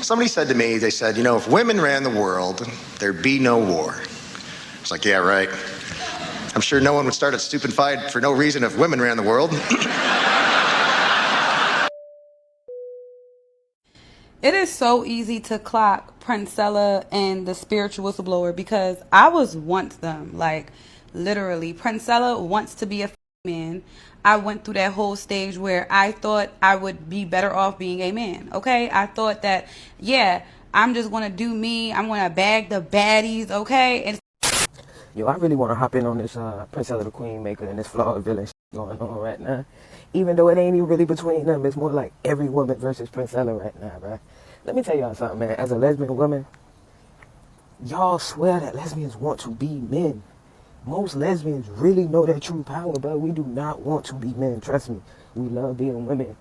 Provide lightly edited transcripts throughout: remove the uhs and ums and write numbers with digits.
Somebody said to me, they said, if women ran the world, there'd be no war. It's like, yeah, right. I'm sure no one would start a stupid fight for no reason if women ran the world. It is so easy to clock Princella and the spiritual whistleblower because I was once them. Like, literally. Princella wants to be a man. I went through that whole stage where I thought I would be better off being a man. Okay? I thought that, yeah, I'm just going to do me. I'm going to bag the baddies. Okay? And yo, I really want to hop in on this Princella the Queen Maker and this Flawed Villain going on right now. Even though it ain't even really between them, it's more like every woman versus Princella right now, bro. Let me tell y'all something, man. As a lesbian woman, y'all swear that lesbians want to be men. Most lesbians really know their true power, but we do not want to be men. Trust me. We love being women.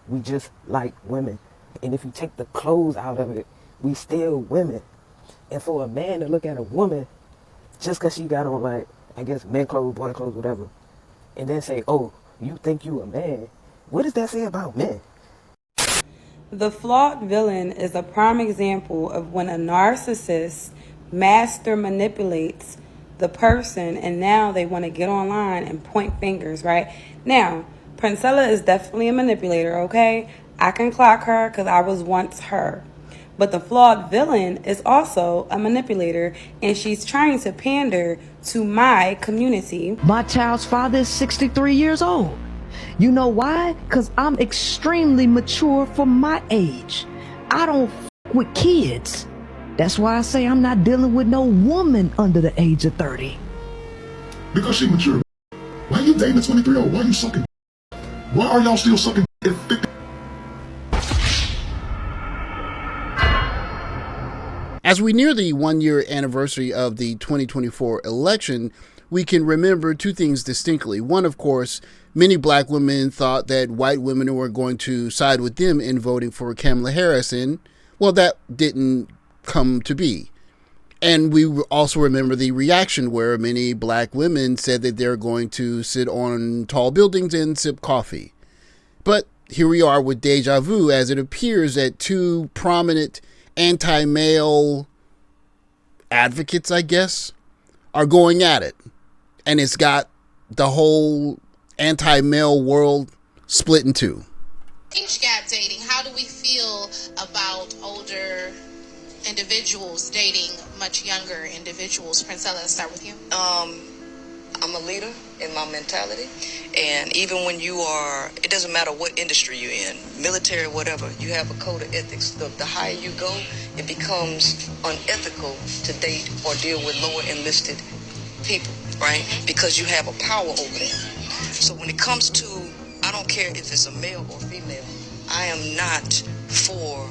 We just like women. And if you take the clothes out of it, we still women. And for a man to look at a woman just because she got on, like, I guess, men clothes, boy clothes, whatever, and then say, oh, you think you a man, what does that say about men? the flawed villain is a prime example of when a narcissist master manipulates the person and now they want to get online and point fingers, right? Now, Princella is definitely a manipulator, okay? I can clock her because I was once her. But the flawed villain is also a manipulator, and she's trying to pander to my community. My child's father is 63 years old. You know why? Because I'm extremely mature for my age. I don't f with kids. That's why I say I'm not dealing with no woman under the age of 30. Because she mature. Why you dating a 23-year-old? Why you sucking? Why are y'all still sucking at 50? As we near the one-year anniversary of the 2024 election, we can remember two things distinctly. One, of course, many black women thought that white women were going to side with them in voting for Kamala Harris, and, well, that didn't come to be. And we also remember the reaction where many black women said that they're going to sit on tall buildings and sip coffee. But here we are with deja vu, as it appears that two prominent anti-male advocates, I guess, are going at it. And it's got the whole anti-male world split in two. Age gap dating, how do we feel about older individuals dating much younger individuals? Princella, let's start with you. I'm a leader in my mentality, and even when you are, it doesn't matter what industry you're in, military, whatever, you have a code of ethics. The higher you go, it becomes unethical to date or deal with lower enlisted people, right? Because you have a power over them. So when it comes to, I don't care if it's a male or female, I am not for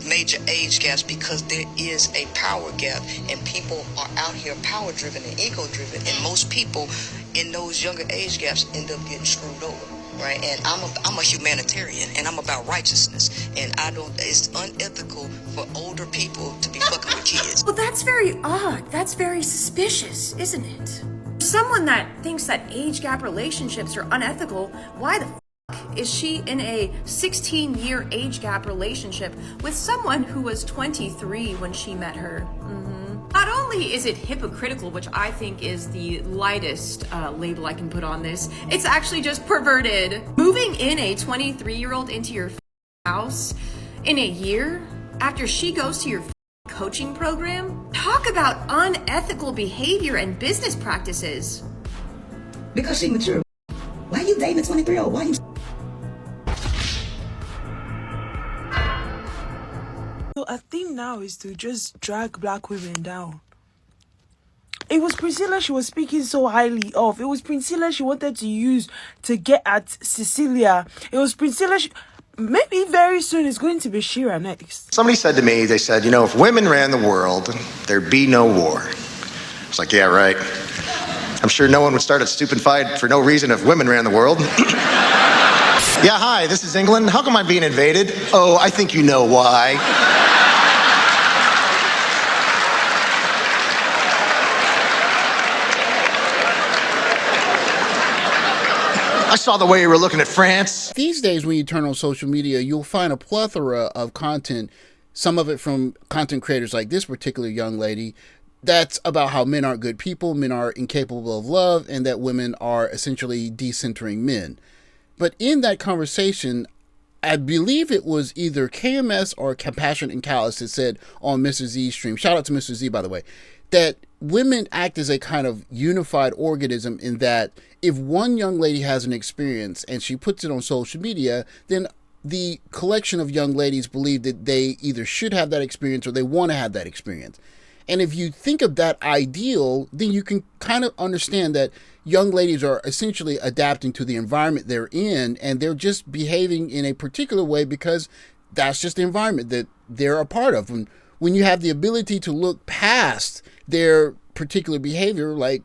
major age gaps, because there is a power gap and people are out here power driven and ego driven, and most people in those younger age gaps end up getting screwed over, right? And I'm a humanitarian and I'm about righteousness, and it's unethical for older people to be fucking with kids. Well, that's very odd. That's very suspicious, isn't it? Someone that thinks that age gap relationships are unethical, why the is she in a 16-year age gap relationship with someone who was 23 when she met her? Not only is it hypocritical, which I think is the lightest label I can put on this, it's actually just perverted. Moving in a 23-year-old into your house in a year after she goes to your coaching program? Talk about unethical behavior and business practices. Because she mature. Why you dating a 23-year-old? Why you... So I think now is to just drag black women down. It was Princella she was speaking so highly of. It was Princella she wanted to use to get at Cecilia. It was Princella maybe very soon it's going to be Shira next. Somebody said to me, they said, if women ran the world, there'd be no war. It's like, yeah, right. I'm sure no one would start a stupid fight for no reason if women ran the world. Yeah, hi, this is England. How come I'm being invaded? Oh, I think you know why. I saw the way you were looking at France. These days, when you turn on social media, you'll find a plethora of content some of it from content creators like this particular young lady, that's about how men aren't good people, men are incapable of love, and that women are essentially decentering men. But in that conversation, I believe it was either KMS or Compassion and Callous that said on Mr. Z's stream, shout out to Mr. Z, by the way, that women act as a kind of unified organism, in that if one young lady has an experience and she puts it on social media, then the collection of young ladies believe that they either should have that experience or they want to have that experience. And if you think of that ideal, then you can kind of understand that young ladies are essentially adapting to the environment they're in, and they're just behaving in a particular way because that's just the environment that they're a part of. When you have the ability to look past their particular behavior, like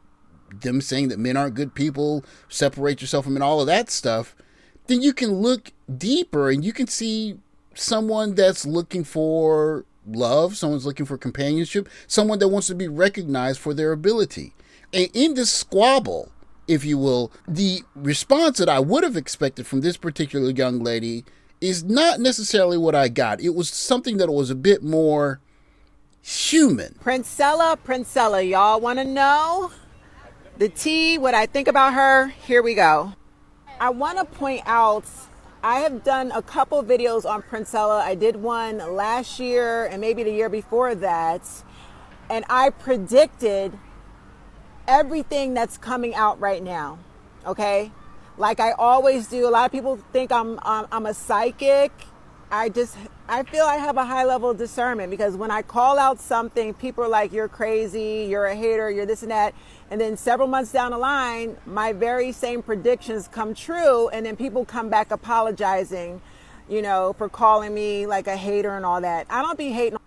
them saying that men aren't good people, separate yourself from men, all of that stuff, then you can look deeper and you can see someone that's looking for love, someone's looking for companionship, someone that wants to be recognized for their ability. And in this squabble, if you will, the response that I would have expected from this particular young lady is not necessarily what I got. It was something that was a bit more human. Princella, y'all want to know the tea, what I think about her? Here we go. I want to point out, I have done a couple videos on Princella. I did one last year and maybe the year before that. And I predicted everything that's coming out right now. Okay? Like I always do. A lot of people think I'm a psychic. I feel I have a high level of discernment, because when I call out something, people are like, you're crazy, you're a hater, you're this and that. And then several months down the line, my very same predictions come true. And then people come back apologizing, for calling me like a hater and all that. I don't be hating.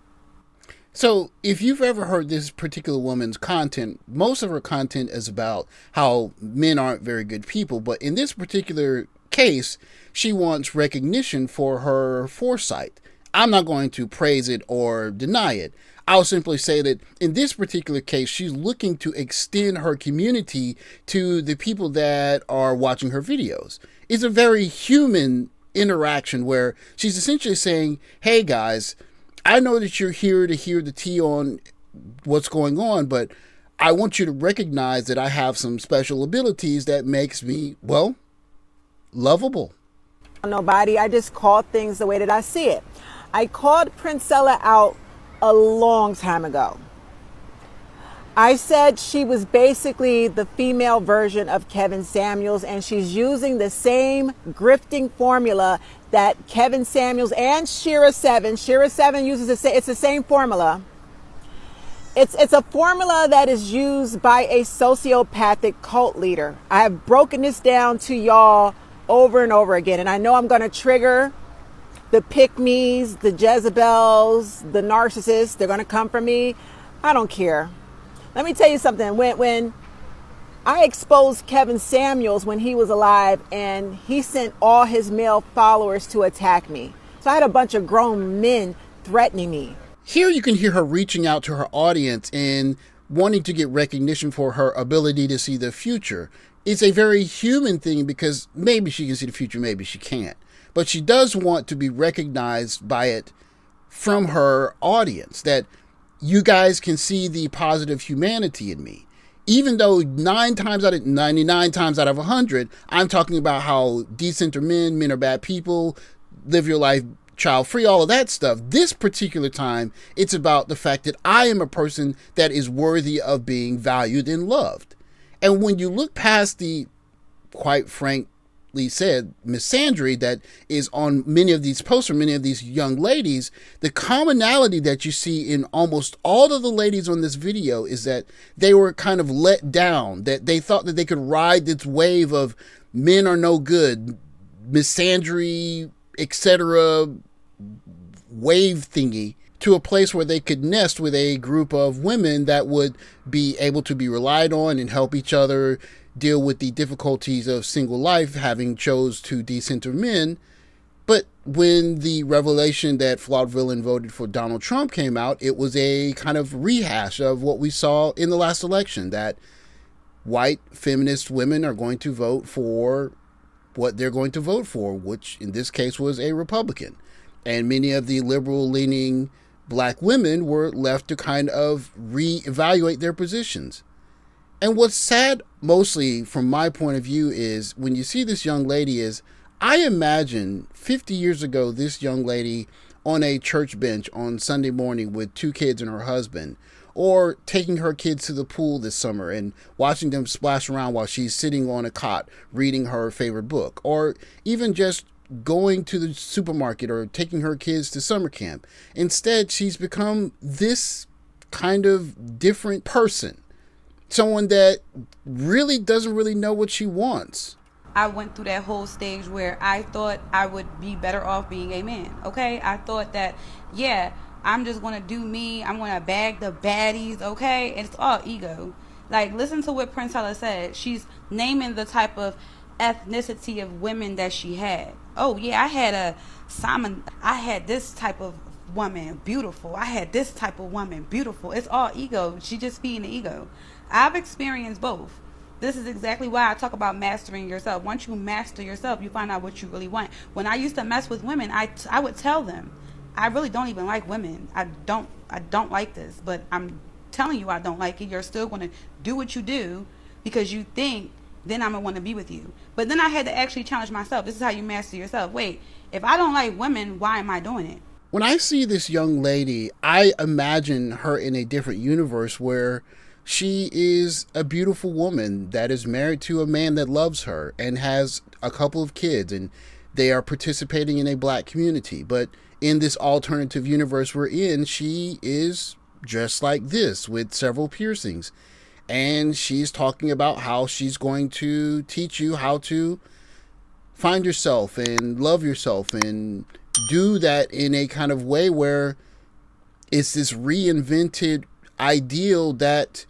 So if you've ever heard this particular woman's content, most of her content is about how men aren't very good people. But in this particular case, she wants recognition for her foresight. I'm not going to praise it or deny it. I'll simply say that in this particular case, she's looking to extend her community to the people that are watching her videos. It's a very human interaction where she's essentially saying, hey guys, I know that you're here to hear the tea on what's going on, but I want you to recognize that I have some special abilities that makes me, well, lovable. Nobody, I just call things the way that I see it. I called Princella out a long time ago. I said she was basically the female version of Kevin Samuels, and she's using the same grifting formula that Kevin Samuels and Shira 7 uses. It's the same formula. It's a formula that is used by a sociopathic cult leader. I have broken this down to y'all over and over again, and I know I'm going to trigger the pick-me's, the Jezebels, the narcissists. They're going to come for me. I don't care. Let me tell you something. When I exposed Kevin Samuels when he was alive, and he sent all his male followers to attack me. So I had a bunch of grown men threatening me. Here you can hear her reaching out to her audience and wanting to get recognition for her ability to see the future. It's a very human thing, because maybe she can see the future, maybe she can't. But she does want to be recognized by it from her audience, that you guys can see the positive humanity in me. Even though 99 times out of 100, I'm talking about how decent are men are bad people, live your life child free, all of that stuff. This particular time, it's about the fact that I am a person that is worthy of being valued and loved. And when you look past the, quite frankly said, misandry that is on many of these posts from many of these young ladies, the commonality that you see in almost all of the ladies on this video is that they were kind of let down, that they thought that they could ride this wave of men are no good, misandry, etc. wave thingy, to a place where they could nest with a group of women that would be able to be relied on and help each other deal with the difficulties of single life, having chose to decenter men. But when the revelation that Flawed Villain voted for Donald Trump came out, it was a kind of rehash of what we saw in the last election, that white feminist women are going to vote for what they're going to vote for, which in this case was a Republican. And many of the liberal-leaning black women were left to kind of reevaluate their positions. And what's sad, mostly from my point of view, is when you see this young lady is, I imagine 50 years ago, this young lady on a church bench on Sunday morning with 2 kids and her husband, or taking her kids to the pool this summer and watching them splash around while she's sitting on a cot reading her favorite book, or even just going to the supermarket or taking her kids to summer camp. Instead, she's become this kind of different person. Someone that really doesn't really know what she wants. I went through that whole stage where I thought I would be better off being a man, okay? I thought that, yeah, I'm just going to do me. I'm going to bag the baddies, okay? And it's all ego. Like, listen to what Princella said. She's naming the type of ethnicity of women that she had. Oh, yeah, I had this type of woman, beautiful. I had this type of woman, beautiful. It's all ego. She just feeding the ego. I've experienced both. This is exactly why I talk about mastering yourself. Once you master yourself, you find out what you really want. When I used to mess with women, I would tell them, I really don't even like women. I don't like this, but I'm telling you I don't like it. You're still going to do what you do because you think then I'm going to want to be with you. But then I had to actually challenge myself. This is how you master yourself. Wait, if I don't like women, why am I doing it? When I see this young lady, I imagine her in a different universe where she is a beautiful woman that is married to a man that loves her and has a couple of kids, and they are participating in a black community. But in this alternative universe we're in, she is just like this with several piercings. And she's talking about how she's going to teach you how to find yourself and love yourself and do that in a kind of way where it's this reinvented ideal that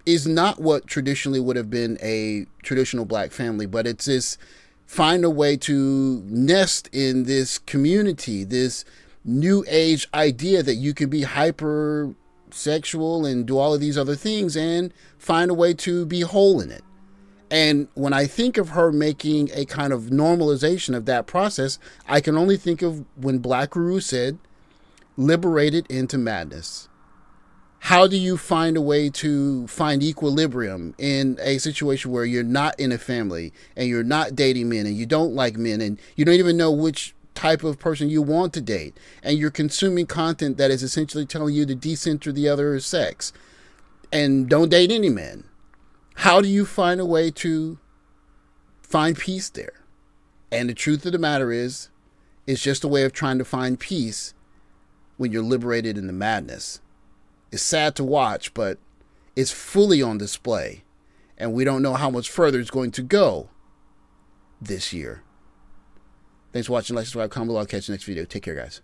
is not what traditionally would have been a traditional black family, but it's this find a way to nest in this community, this new age idea that you can be hypersexual and do all of these other things and find a way to be whole in it. And when I think of her making a kind of normalization of that process, I can only think of when Black Guru said, liberated into madness. How do you find a way to find equilibrium in a situation where you're not in a family and you're not dating men and you don't like men and you don't even know which type of person you want to date, and you're consuming content that is essentially telling you to decenter the other sex and don't date any men? How do you find a way to find peace there? And the truth of the matter is, it's just a way of trying to find peace when you're liberated in the madness. It's sad to watch, but it's fully on display. And we don't know how much further it's going to go this year. Thanks for watching. Like, subscribe, comment below. I'll catch you next video. Take care, guys.